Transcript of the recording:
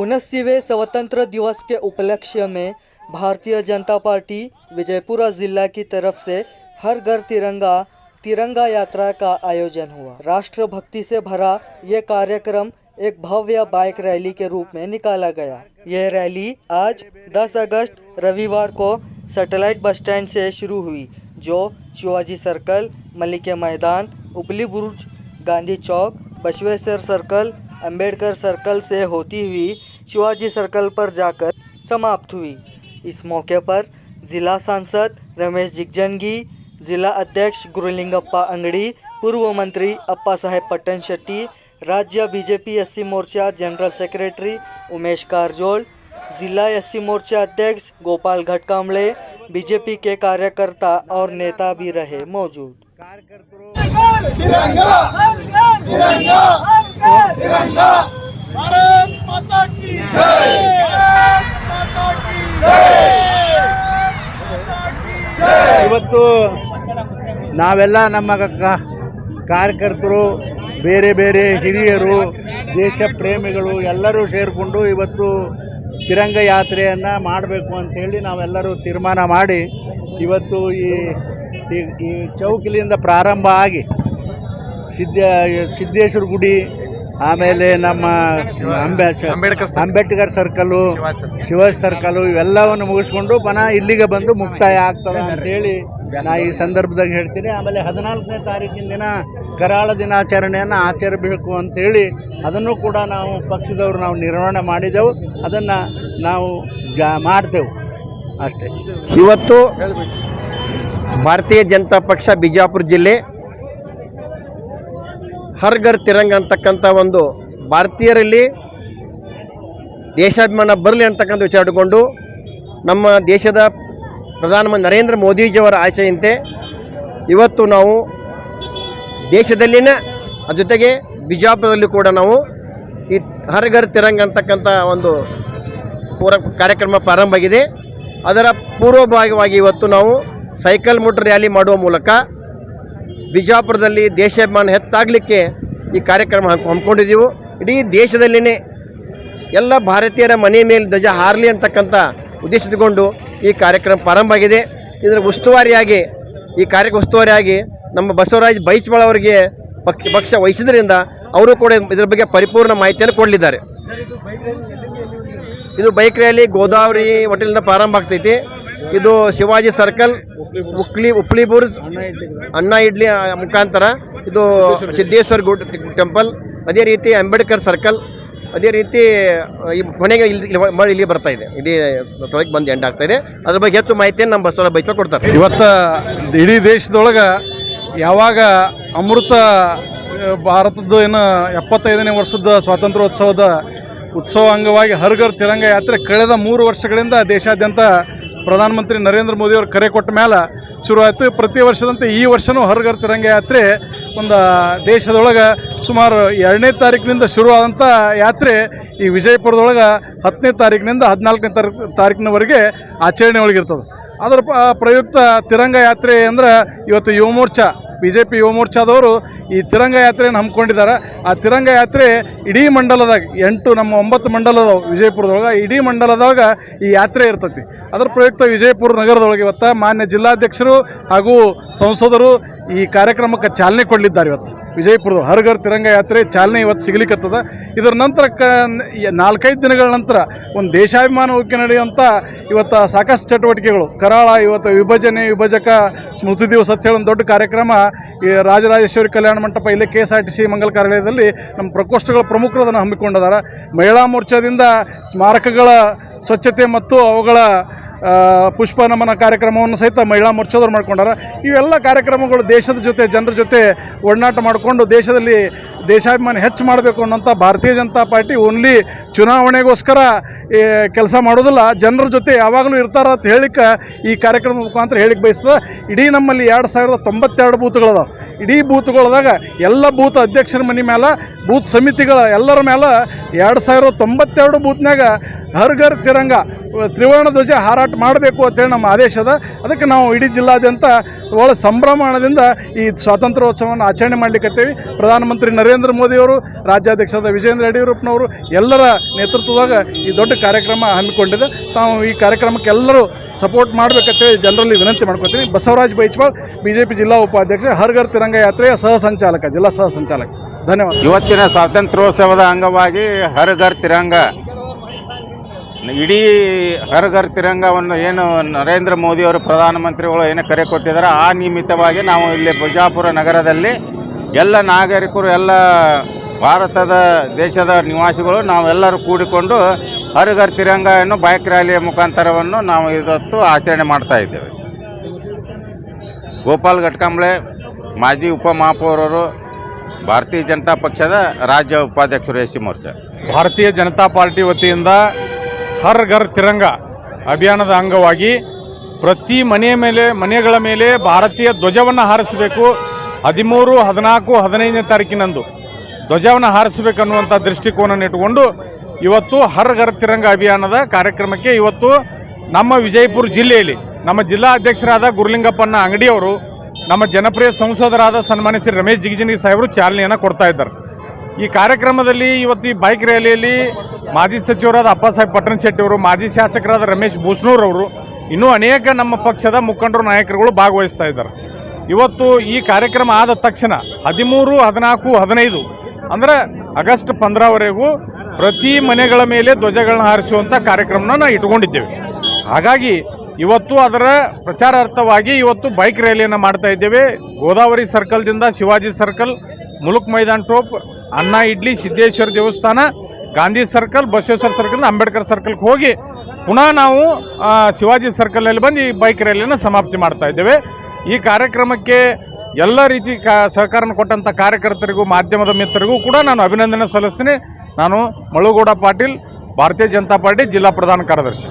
उनतीसवें स्वतंत्र दिवस के उपलक्ष्य में भारतीय जनता पार्टी विजयपुरा जिला की तरफ से हर घर तिरंगा यात्रा का आयोजन हुआ। राष्ट्रभक्ति से भरा ये कार्यक्रम एक भव्य बाइक रैली के रूप में निकाला गया। यह रैली आज 10 अगस्त रविवार को सैटेलाइट बस स्टैंड से शुरू हुई, जो शिवाजी सर्कल, मलिक मैदान, उपली बुर्ज, गांधी चौक, बसवेश्वर सर्कल, अंबेडकर सर्कल से होती हुई शिवाजी सर्कल पर जाकर समाप्त हुई। इस मौके पर जिला सांसद रमेश जिगजंगी, जिला अध्यक्ष गुरुलिंगप्पा अंगड़ी, पूर्व मंत्री अप्पा साहेब पट्टन शेट्टी, राज्य बीजेपी एससी मोर्चा जनरल सेक्रेटरी उमेश कारजोल, जिला एससी मोर्चा अध्यक्ष गोपाल घटकामले, बीजेपी के कार्यकर्ता और नेता भी रहे मौजूद। तिरंगा तिरंगा तिरंगा भारत माता की जय, भारत माता की जय। ಇವತ್ತು ನಾವೆಲ್ಲ ನಮ್ಮ ಕಾರ್ಯಕರ್ತರು, ಬೇರೆ ಬೇರೆ ಹಿರಿಯರು, ದೇಶ ಪ್ರೇಮಿಗಳು ಎಲ್ಲರೂ ಸೇರಿಕೊಂಡು ಇವತ್ತು ತಿರಂಗ ಯಾತ್ರೆಯನ್ನು ಮಾಡಬೇಕು ಅಂಥೇಳಿ ನಾವೆಲ್ಲರೂ ತೀರ್ಮಾನ ಮಾಡಿ ಇವತ್ತು ಈ ಚೌಕಿಲಿಂದ ಪ್ರಾರಂಭ ಆಗಿ ಸಿದ್ದೇಶ್ವರ ಗುಡಿ, ಆಮೇಲೆ ನಮ್ಮ ಅಂಬೇಡ್ಕರ್ ಸರ್ಕಲ್ಲು, ಶಿವಾಜಿ ಸರ್ಕಲ್ಲು ಇವೆಲ್ಲವನ್ನು ಮುಗಿಸ್ಕೊಂಡು ಪುನಃ ಇಲ್ಲಿಗೆ ಬಂದು ಮುಕ್ತಾಯ ಆಗ್ತದೆ ಅಂಥೇಳಿ ನಾ ಈ ಸಂದರ್ಭದಾಗ ಹೇಳ್ತೀನಿ. ಆಮೇಲೆ 14ನೇ ತಾರೀಕಿನ ದಿನ ಕರಾಳ ದಿನಾಚರಣೆಯನ್ನು ಆಚರಿಸಬೇಕು ಅಂಥೇಳಿ ಅದನ್ನು ಕೂಡ ನಾವು ಪಕ್ಷದವರು ನಾವು ನಿರ್ವಹಣೆ ಮಾಡಿದೆವು, ಅದನ್ನು ನಾವು ಮಾಡ್ತೇವೆ ಅಷ್ಟೇ. ಇವತ್ತು ಭಾರತೀಯ ಜನತಾ ಪಕ್ಷ ಬಿಜಾಪುರ ಜಿಲ್ಲೆ ಹರ್ ಘರ್ ತಿರಂಗ ಅಂತಕ್ಕಂಥ ಒಂದು ಭಾರತೀಯರಲ್ಲಿ ದೇಶಾಭಿಮಾನ ಬರಲಿ ಅಂತಕ್ಕಂಥ ವಿಚಾರ ಇಟ್ಟುಕೊಂಡು ನಮ್ಮ ದೇಶದ ಪ್ರಧಾನಮಂತ್ರಿ ನರೇಂದ್ರ ಮೋದಿಜಿಯವರ ಆಶೆಯಂತೆ ಇವತ್ತು ನಾವು ದೇಶದಲ್ಲಿನ ಜೊತೆಗೆ ಬಿಜಾಪುರದಲ್ಲಿ ಕೂಡ ನಾವು ಈ ಹರ್ ಘರ್ ತಿರಂಗ ಅಂತಕ್ಕಂಥ ಒಂದು ಕಾರ್ಯಕ್ರಮ ಪ್ರಾರಂಭ ಆಗಿದೆ. ಅದರ ಪೂರ್ವಭಾಗವಾಗಿ ಇವತ್ತು ನಾವು ಸೈಕಲ್ ಮೋಟರ್ ರ್ಯಾಲಿ ಮಾಡುವ ಮೂಲಕ ಬಿಜಾಪುರದಲ್ಲಿ ದೇಶಾಭಿಮಾನ ಹೆಚ್ಚಾಗಲಿಕ್ಕೆ ಈ ಕಾರ್ಯಕ್ರಮ ಹಮ್ಮಿಕೊಂಡಿದ್ದೀವಿ. ಇಡೀ ದೇಶದಲ್ಲಿನೇ ಎಲ್ಲ ಭಾರತೀಯರ ಮನೆ ಮೇಲೆ ಧ್ವಜ ಹಾರಲಿ ಅಂತಕ್ಕಂಥ ಉದ್ದೇಶ ಇಟ್ಟುಕೊಂಡು ಈ ಕಾರ್ಯಕ್ರಮ ಪ್ರಾರಂಭ ಆಗಿದೆ. ಇದರ ಉಸ್ತುವಾರಿಯಾಗಿ ಈ ಉಸ್ತುವಾರಿಯಾಗಿ ನಮ್ಮ ಬಸವರಾಜ್ ಬೈಸ್ಬಾಳ್ ಅವರಿಗೆ ಪಕ್ಷ ವಹಿಸಿದ್ರಿಂದ ಅವರು ಕೂಡ ಇದರ ಬಗ್ಗೆ ಪರಿಪೂರ್ಣ ಮಾಹಿತಿಯನ್ನು ಕೊಡಲಿದ್ದಾರೆ. ಇದು ಬೈಕ್ ರ್ಯಾಲಿ ಗೋದಾವರಿ ಹೋಟೆಲಿಂದ ಪ್ರಾರಂಭ ಆಗ್ತೈತಿ. ಇದು ಶಿವಾಜಿ ಸರ್ಕಲ್, ಉಪ್ಲಿ ಬುರ್ಜ್, ಅಣ್ಣ ಇಡ್ಲಿ ಮುಖಾಂತರ ಇದು ಸಿದ್ದೇಶ್ವರ ಟೆಂಪಲ್, ಅದೇ ರೀತಿ ಅಂಬೇಡ್ಕರ್ ಸರ್ಕಲ್, ಅದೇ ರೀತಿ ಈ ಕೊನೆಗೆ ಇಲ್ಲಿ ಬರ್ತಾ ಇದೆ, ಇದೇ ತೊಳಗೆ ಬಂದು ಎಂಡ್ ಆಗ್ತಾ ಇದೆ. ಅದ್ರ ಬಗ್ಗೆ ಹೆಚ್ಚು ಮಾಹಿತಿಯನ್ನು ನಮ್ಮ ಬಸವರಾಜ್ ಬೈಸ್ಬಾಳ್ ಕೊಡ್ತಾರೆ. ಇವತ್ತು ಇಡೀ ದೇಶದೊಳಗೆ ಯಾವಾಗ ಅಮೃತ ಭಾರತದ ಏನು 75ನೇ ವರ್ಷದ ಸ್ವಾತಂತ್ರ್ಯೋತ್ಸವದ ಅಂಗವಾಗಿ ಹರ್ ಘರ್ ತಿರಂಗ ಯಾತ್ರೆ ಕಳೆದ 3 ವರ್ಷಗಳಿಂದ ದೇಶಾದ್ಯಂತ ಪ್ರಧಾನಮಂತ್ರಿ ನರೇಂದ್ರ ಮೋದಿಯವರು ಕರೆ ಕೊಟ್ಟ ಮೇಲೆ ಶುರುವಾಯಿತು. ಪ್ರತಿ ವರ್ಷದಂತೆ ಈ ವರ್ಷವೂ ಹರ್ ಘರ್ ತಿರಂಗ ಯಾತ್ರೆ ಒಂದು ದೇಶದೊಳಗೆ ಸುಮಾರು 2ನೇ ತಾರೀಕಿನಿಂದ ಶುರುವಾದಂಥ ಯಾತ್ರೆ ಈ ವಿಜಯಪುರದೊಳಗೆ 10ನೇ ತಾರೀಕಿನಿಂದ 14ನೇ ತಾರೀಕಿನವರೆಗೆ ಆಚರಣೆ ಒಳಗಿರ್ತದೆ. ಅದರ ಪ್ರಯುಕ್ತ ತಿರಂಗ ಯಾತ್ರೆ ಅಂದ್ರೆ ಇವತ್ತು ಯುವ ಮೋರ್ಚಾ BJP ಯುವ ಮೋರ್ಚಾದವರು ಈ ತಿರಂಗ ಯಾತ್ರೆಯನ್ನು ಹಮ್ಮಿಕೊಂಡಿದ್ದಾರೆ. ಆ ತಿರಂಗ ಯಾತ್ರೆ ಇಡೀ ಮಂಡಲದಾಗ 9 ಮಂಡಲದವು ವಿಜಯಪುರದೊಳಗೆ, ಇಡೀ ಮಂಡಲದೊಳಗೆ ಈ ಯಾತ್ರೆ ಇರ್ತೈತಿ. ಅದರ ಪ್ರಯುಕ್ತ ವಿಜಯಪುರ ನಗರದೊಳಗೆ ಇವತ್ತು ಮಾನ್ಯ ಜಿಲ್ಲಾಧ್ಯಕ್ಷರು ಹಾಗೂ ಸಂಸದರು ಈ ಕಾರ್ಯಕ್ರಮಕ್ಕೆ ಚಾಲನೆ ಕೊಡಲಿದ್ದಾರೆ. ಇವತ್ತು ವಿಜಯಪುರದೊಳಗೆ ಹರ್ ಘರ್ ತಿರಂಗ ಯಾತ್ರೆ ಚಾಲನೆ ಇವತ್ತು ಸಿಗಲಿಕ್ಕತ್ತದ. ಇದರ ನಂತರ 4-5 ದಿನಗಳ ನಂತರ ಒಂದು ದೇಶಾಭಿಮಾನ ಉಕ್ಕಿ ನಡೆಯುವಂಥ ಇವತ್ತು ಸಾಕಷ್ಟು ಚಟುವಟಿಕೆಗಳು, ಕರಾಳ ಇವತ್ತು ವಿಭಜಕ ಸ್ಮೃತಿ ದಿವಸ ಅಂತ ಹೇಳಿ ಒಂದು ದೊಡ್ಡ ಕಾರ್ಯಕ್ರಮ ಈ ರಾಜರಾಜೇಶ್ವರಿ ಕಲ್ಯಾಣ ಮಂಟಪ ಇಲ್ಲೇ KSRTC ಮಂಗಲ ಕಾರ್ಯಾಲಯದಲ್ಲಿ ನಮ್ಮ ಪ್ರಕೋಷ್ಠಗಳ ಪ್ರಮುಖರು ಅದನ್ನು ಹಮ್ಮಿಕೊಂಡಿದ್ದಾರೆ. ಮಹಿಳಾ ಮೋರ್ಚಾದಿಂದ ಸ್ಮಾರಕಗಳ ಸ್ವಚ್ಛತೆ ಮತ್ತು ಅವುಗಳ ಪುಷ್ಪ ನಮನ ಕಾರ್ಯಕ್ರಮವನ್ನು ಸಹಿತ ಮಹಿಳಾ ಮೋರ್ಚಾದವ್ರು ಮಾಡ್ಕೊಂಡಾರ. ಇವೆಲ್ಲ ಕಾರ್ಯಕ್ರಮಗಳು ದೇಶದ ಜೊತೆ ಜನರ ಜೊತೆ ಒಡನಾಟ ಮಾಡಿಕೊಂಡು ದೇಶದಲ್ಲಿ ದೇಶಾಭಿಮಾನ ಹೆಚ್ಚು ಮಾಡಬೇಕು ಅನ್ನೋಂಥ ಭಾರತೀಯ ಜನತಾ ಪಾರ್ಟಿ ಓನ್ಲಿ ಚುನಾವಣೆಗೋಸ್ಕರ ಕೆಲಸ ಮಾಡೋದಿಲ್ಲ, ಜನರ ಜೊತೆ ಯಾವಾಗಲೂ ಇರ್ತಾರ ಅಂತ ಹೇಳಿಕ್ಕೆ ಈ ಕಾರ್ಯಕ್ರಮ ಮುಖಾಂತರ ಹೇಳಿಕ್ಕೆ ಬಯಸ್ತದೆ. ಇಡೀ ನಮ್ಮಲ್ಲಿ 2092 ಬೂತ್ಗಳದಾವೆ. ಇಡೀ ಬೂತ್ಗಳದಾಗ ಎಲ್ಲ ಬೂತ್ ಅಧ್ಯಕ್ಷರ ಮನೆ ಮೇಲೆ, ಬೂತ್ ಸಮಿತಿಗಳ ಎಲ್ಲರ ಮೇಲೆ 2092 ಬೂತ್ನಾಗ ಹರ್ ಘರ್ ತಿರಂಗ ತ್ರಿವರ್ಣ ಧ್ವಜ ಹಾರಾಟ ಮಾಡಬೇಕು ಅಂತೇಳಿ ನಮ್ಮ ಆದೇಶದ. ಅದಕ್ಕೆ ನಾವು ಇಡೀ ಜಿಲ್ಲಾದ್ಯಂತ ಒಳ ಸಂಭ್ರಮದಿಂದ ಈ ಸ್ವಾತಂತ್ರ್ಯೋತ್ಸವವನ್ನು ಆಚರಣೆ ಮಾಡಲಿಕ್ಕತ್ತೇವೆ. ಪ್ರಧಾನಮಂತ್ರಿ ನರೇಂದ್ರ ಮೋದಿಯವರು, ರಾಜ್ಯಾಧ್ಯಕ್ಷರಾದ ವಿಜೇಂದ್ರ ಯಡಿಯೂರಪ್ಪನವರು ಎಲ್ಲರ ನೇತೃತ್ವದಾಗ ಈ ದೊಡ್ಡ ಕಾರ್ಯಕ್ರಮ ಹಮ್ಮಿಕೊಂಡಿದೆ. ತಾವು ಈ ಕಾರ್ಯಕ್ರಮಕ್ಕೆ ಎಲ್ಲರೂ ಸಪೋರ್ಟ್ ಮಾಡಬೇಕಂತೇಳಿ ಜನರಲ್ಲಿ ವಿನಂತಿ ಮಾಡ್ಕೊತೀನಿ. ಬಸವರಾಜ್ ಬೈಚ್ವಾಳ್, BJP ಜಿಲ್ಲಾ ಉಪಾಧ್ಯಕ್ಷ, ಹರ್ ಘರ್ ತಿರಂಗ ಯಾತ್ರೆಯ ಸಹ-ಸಂಚಾಲಕ, ಜಿಲ್ಲಾ ಸಹ-ಸಂಚಾಲಕ. ಧನ್ಯವಾದ. ಇವತ್ತಿನ ಸ್ವಾತಂತ್ರ್ಯೋತ್ಸವದ ಅಂಗವಾಗಿ ಹರ್ ಘರ್ ತಿರಂಗ, ಇಡೀ ಹರ್ ಘರ್ ತಿರಂಗವನ್ನು ಏನು ನರೇಂದ್ರ ಮೋದಿಯವರು ಪ್ರಧಾನಮಂತ್ರಿಗಳು ಏನು ಕರೆ ಕೊಟ್ಟಿದ್ದಾರೆ, ಆ ನಿಮಿತ್ತವಾಗಿ ನಾವು ಇಲ್ಲಿ ಬಿಜಾಪುರ ನಗರದಲ್ಲಿ ಎಲ್ಲ ನಾಗರಿಕರು, ಎಲ್ಲ ಭಾರತದ ದೇಶದ ನಿವಾಸಿಗಳು ನಾವೆಲ್ಲರೂ ಕೂಡಿಕೊಂಡು ಹರ್ ಘರ್ ತಿರಂಗ ಎನ್ನು ಬೈಕ್ ರ್ಯಾಲಿಯ ಮುಖಾಂತರವನ್ನು ನಾವು ಇವತ್ತು ಆಚರಣೆ ಮಾಡ್ತಾ ಇದ್ದೇವೆ. ಗೋಪಾಲ್ ಘಟ್ಕಂಬ್ಳೆ, ಮಾಜಿ ಉಪಮಹಾಪೌರರು, ಭಾರತೀಯ ಜನತಾ ಪಕ್ಷದ ರಾಜ್ಯ ಉಪಾಧ್ಯಕ್ಷರು, SC ಮೋರ್ಚಾ. ಭಾರತೀಯ ಜನತಾ ಪಾರ್ಟಿ ವತಿಯಿಂದ ಹರ್ ಘರ್ ತಿರಂಗ ಅಭಿಯಾನದ ಅಂಗವಾಗಿ ಪ್ರತಿ ಮನೆಗಳ ಮೇಲೆ ಭಾರತೀಯ ಧ್ವಜವನ್ನು ಹಾರಿಸಬೇಕು. 13, 14, 15ನೇ ತಾರೀಕಿನಂದು ಧ್ವಜವನ್ನು ಹಾರಿಸಬೇಕನ್ನುವಂಥ ದೃಷ್ಟಿಕೋನವನ್ನು ಇಟ್ಟುಕೊಂಡು ಇವತ್ತು ಹರ್ ಘರ್ ತಿರಂಗ ಅಭಿಯಾನದ ಕಾರ್ಯಕ್ರಮಕ್ಕೆ ಇವತ್ತು ನಮ್ಮ ವಿಜಯಪುರ ಜಿಲ್ಲೆಯಲ್ಲಿ ನಮ್ಮ ಜಿಲ್ಲಾ ಅಧ್ಯಕ್ಷರಾದ ಗುರುಲಿಂಗಪ್ಪನ ಅಂಗಡಿಯವರು, ನಮ್ಮ ಜನಪ್ರಿಯ ಸಂಸದರಾದ ಸನ್ಮಾನ್ಯ ಶ್ರೀ ರಮೇಶ್ ಜಿಗಜಿಣಗಿ ಸಾಹೇಬರು ಚಾಲನೆಯನ್ನು ಕೊಡ್ತಾ ಇದ್ದಾರೆ. ಈ ಕಾರ್ಯಕ್ರಮದಲ್ಲಿ ಇವತ್ತು ಈ ಬೈಕ್ ರ್ಯಾಲಿಯಲ್ಲಿ ಮಾಜಿ ಸಚಿವರಾದ ಅಪ್ಪಾಸಾಹೇಬ್ ಪಟ್ಟಣಶೆಟ್ಟಿ ಅವರು, ಮಾಜಿ ಶಾಸಕರಾದ ರಮೇಶ್ ಬೂಸ್ನೂರ್ ಅವರು, ಇನ್ನೂ ಅನೇಕ ನಮ್ಮ ಪಕ್ಷದ ಮುಖಂಡರು, ನಾಯಕರುಗಳು ಭಾಗವಹಿಸ್ತಾ ಇದ್ದಾರೆ. ಇವತ್ತು ಈ ಕಾರ್ಯಕ್ರಮ ಆದ ತಕ್ಷಣ 13, 14, 15 ಅಂದರೆ ಆಗಸ್ಟ್ 15ವರೆಗೂ ಪ್ರತಿ ಮನೆಗಳ ಮೇಲೆ ಧ್ವಜಗಳನ್ನ ಹಾರಿಸುವಂಥ ಕಾರ್ಯಕ್ರಮನ ನಾವು ಇಟ್ಕೊಂಡಿದ್ದೇವೆ. ಹಾಗಾಗಿ ಇವತ್ತು ಅದರ ಪ್ರಚಾರಾರ್ಥವಾಗಿ ಇವತ್ತು ಬೈಕ್ ರ್ಯಾಲಿಯನ್ನು ಮಾಡ್ತಾ ಇದ್ದೇವೆ. ಗೋದಾವರಿ ಸರ್ಕಲ್ದಿಂದ ಶಿವಾಜಿ ಸರ್ಕಲ್, ಮುಲುಕ್ ಮೈದಾನ್ ಟೋಪ್, ಅನ್ನ ಇಡ್ಲಿ, ಸಿದ್ದೇಶ್ವರ ದೇವಸ್ಥಾನ, ಗಾಂಧಿ ಸರ್ಕಲ್, ಬಸವೇಶ್ವರ ಸರ್ಕಲ್, ಅಂಬೇಡ್ಕರ್ ಸರ್ಕಲ್ಗೆ ಹೋಗಿ ಪುನಃ ನಾವು ಶಿವಾಜಿ ಸರ್ಕಲ್ನಲ್ಲಿ ಬಂದು ಈ ಬೈಕ್ ರ್ಯಾಲಿಯನ್ನು ಸಮಾಪ್ತಿ ಮಾಡ್ತಾ ಇದ್ದೇವೆ. ಈ ಕಾರ್ಯಕ್ರಮಕ್ಕೆ ಎಲ್ಲ ರೀತಿ ಸಹಕಾರ ಕೊಟ್ಟಂಥ ಕಾರ್ಯಕರ್ತರಿಗೂ, ಮಾಧ್ಯಮದ ಮಿತ್ರರಿಗೂ ಕೂಡ ನಾನು ಅಭಿನಂದನೆ ಸಲ್ಲಿಸ್ತೀನಿ. ನಾನು ಮಳುಗೌಡ ಪಾಟೀಲ್, ಭಾರತೀಯ ಜನತಾ ಪಾರ್ಟಿ ಜಿಲ್ಲಾ ಪ್ರಧಾನ ಕಾರ್ಯದರ್ಶಿ.